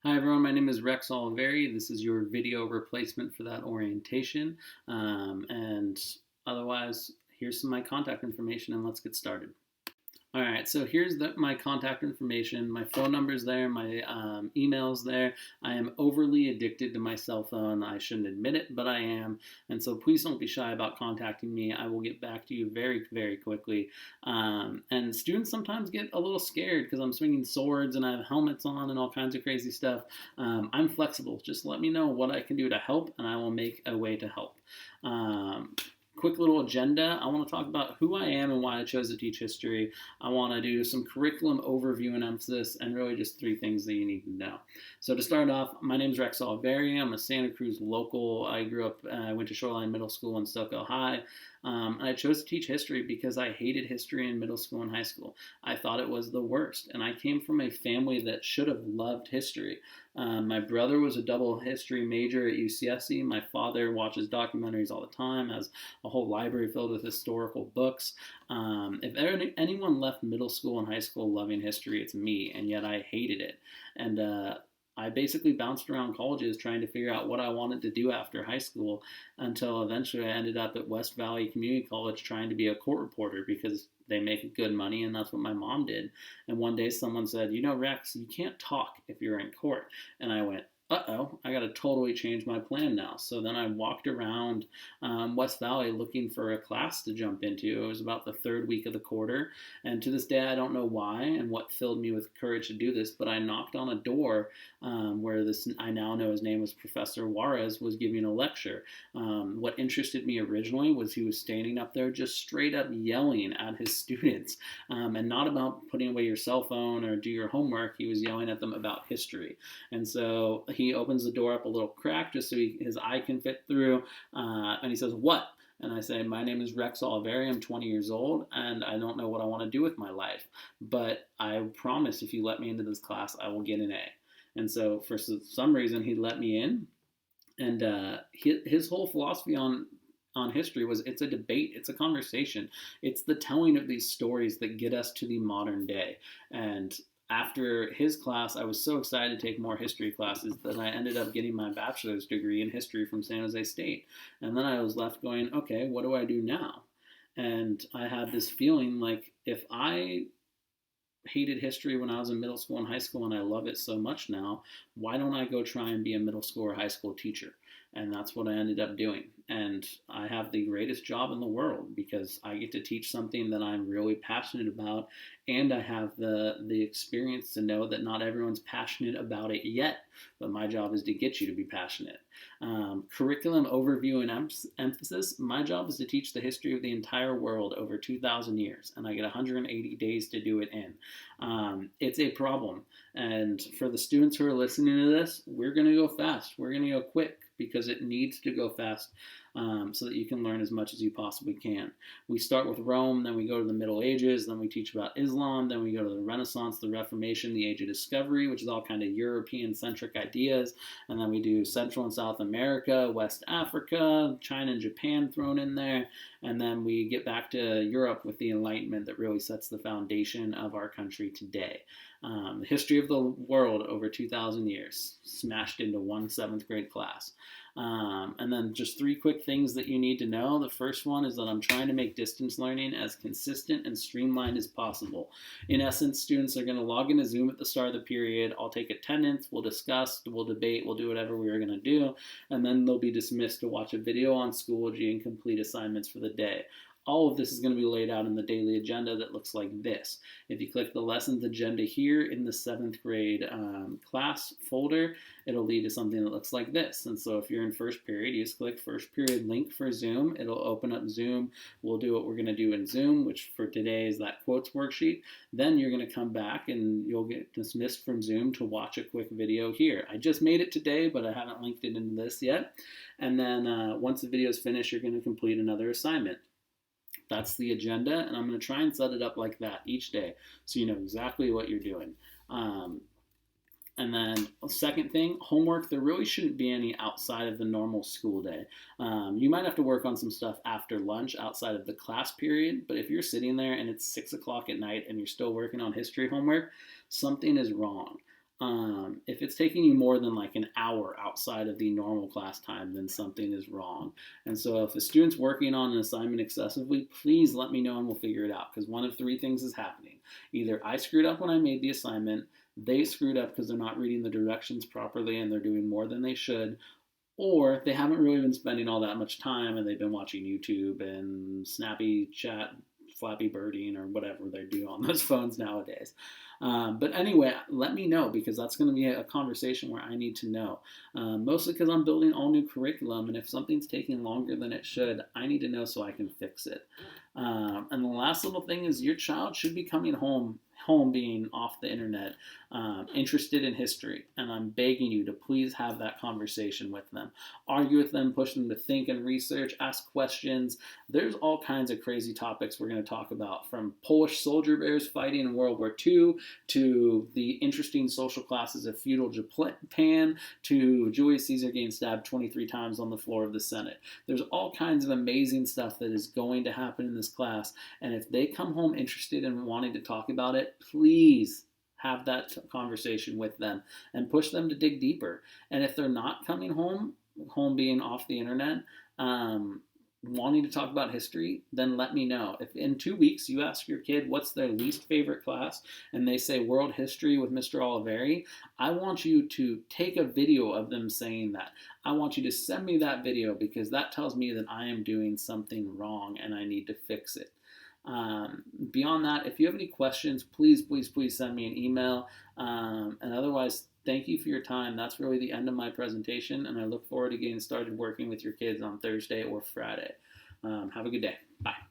Hi everyone, my name is Rex Oliveri. This is your video replacement for that orientation. And otherwise, here's some of my contact information and let's get started. All right, so here's my contact information. My phone number's there, my email's there. I am overly addicted to my cell phone. I shouldn't admit it, but I am. And so please don't be shy about contacting me. I will get back to you very, very quickly. And students sometimes get a little scared because I'm swinging swords and I have helmets on and all kinds of crazy stuff. I'm flexible. Just let me know what I can do to help, and I will make a way to help. Quick little agenda. I want to talk about who I am and why I chose to teach history. I want to do some curriculum overview and emphasis, and really just three things that you need to know. So to start off, my name is Rex Oliveri. I'm a Santa Cruz local. I grew up, I went to Shoreline Middle School and Soco High. I chose to teach history because I hated history in middle school and high school. I thought it was the worst, and I came from a family that should have loved history. My brother was a double history major at UCSC. My father watches documentaries all the time, has a whole library filled with historical books. If anyone left middle school and high school loving history, it's me, and yet I hated it. And I basically bounced around colleges trying to figure out what I wanted to do after high school until eventually I ended up at West Valley Community College trying to be a court reporter because they make good money, and that's what my mom did. And one day someone said, "You know, Rex, you can't talk if you're in court." And I went, uh-oh, I got to totally change my plan now. So then I walked around West Valley looking for a class to jump into. It was about the third week of the quarter. And to this day, I don't know why and what filled me with courage to do this, but I knocked on a door where this, I now know his name was Professor Juarez, was giving a lecture. What interested me originally was he was standing up there just straight up yelling at his students, and not about putting away your cell phone or do your homework. He was yelling at them about history. And so he opens the door up a little crack just so his eye can fit through, and he says, "What?" And I say, "My name is Rex Oliveri. I'm 20 years old, and I don't know what I want to do with my life. But I promise if you let me into this class, I will get an A." And so for some reason, he let me in. And his whole philosophy on history was it's a debate, it's a conversation, it's the telling of these stories that get us to the modern day. And after his class, I was so excited to take more history classes that I ended up getting my bachelor's degree in history from San Jose State. And then I was left going, okay, what do I do now? And I had this feeling like if I hated history when I was in middle school and high school and I love it so much now, why don't I go try and be a middle school or high school teacher? And that's what I ended up doing. And I have the greatest job in the world because I get to teach something that I'm really passionate about, and I have the experience to know that not everyone's passionate about it yet, but my job is to get you to be passionate. Curriculum overview and emphasis. My job is to teach the history of the entire world over 2,000 years, and I get 180 days to do it in. It's a problem. And for the students who are listening to this, we're going to go fast. We're going to go quick because it needs to go fast, so that you can learn as much as you possibly can. We start with Rome, then we go to the Middle Ages, then we teach about Islam, then we go to the Renaissance, the Reformation, the Age of Discovery, which is all kind of European-centric ideas, and then we do Central and South America, West Africa, China and Japan thrown in there, and then we get back to Europe with the Enlightenment that really sets the foundation of our country today. The history of the world over 2,000 years, smashed into one 7th grade class. And then just three quick things that you need to know. The first one is that I'm trying to make distance learning as consistent and streamlined as possible. In essence, students are going to log into Zoom at the start of the period. I'll take attendance, we'll discuss, we'll debate, we'll do whatever we're going to do, and then they'll be dismissed to watch a video on Schoology and complete assignments for the day. All of this is going to be laid out in the daily agenda that looks like this. If you click the lessons agenda here in the 7th grade class folder, it'll lead to something that looks like this. And so if you're in first period, you just click first period link for Zoom. It'll open up Zoom. We'll do what we're going to do in Zoom, which for today is that quotes worksheet. Then you're going to come back and you'll get dismissed from Zoom to watch a quick video here. I just made it today, but I haven't linked it into this yet. And then once the video is finished, you're going to complete another assignment. That's the agenda, and I'm going to try and set it up like that each day so you know exactly what you're doing. And then second thing, homework. There really shouldn't be any outside of the normal school day. You might have to work on some stuff after lunch outside of the class period, but if you're sitting there and it's 6 o'clock at night and you're still working on history homework, something is wrong. If it's taking you more than like an hour outside of the normal class time, then something is wrong. And so if a student's working on an assignment excessively, please let me know and we'll figure it out, because one of three things is happening. Either I screwed up when I made the assignment, they screwed up because they're not reading the directions properly and they're doing more than they should, or they haven't really been spending all that much time and they've been watching YouTube and Snappy Chat, Flappy Birding, or whatever they do on those phones nowadays. But anyway, let me know, because that's going to be a conversation where I need to know. Mostly because I'm building all new curriculum, and if something's taking longer than it should, I need to know so I can fix it. And the last little thing is, your child should be coming home being off the internet, interested in history, and I'm begging you to please have that conversation with them. Argue with them, push them to think and research, ask questions. There's all kinds of crazy topics we're going to talk about, from Polish soldier bears fighting in World War II, to the interesting social classes of feudal Japan, to Julius Caesar getting stabbed 23 times on the floor of the Senate. There's all kinds of amazing stuff that is going to happen in this class, and if they come home interested and wanting to talk about it, please have that conversation with them and push them to dig deeper. And if they're not coming home being off the internet, wanting to talk about history, then let me know. If in 2 weeks you ask your kid what's their least favorite class and they say world history with Mr. Oliveri, I want you to take a video of them saying that. I want you to send me that video, because that tells me that I am doing something wrong and I need to fix it. Beyond that, if you have any questions, please send me an email. And otherwise, thank you for your time. That's really the end of my presentation, and I look forward to getting started working with your kids on Thursday or Friday. Have a good day. Bye.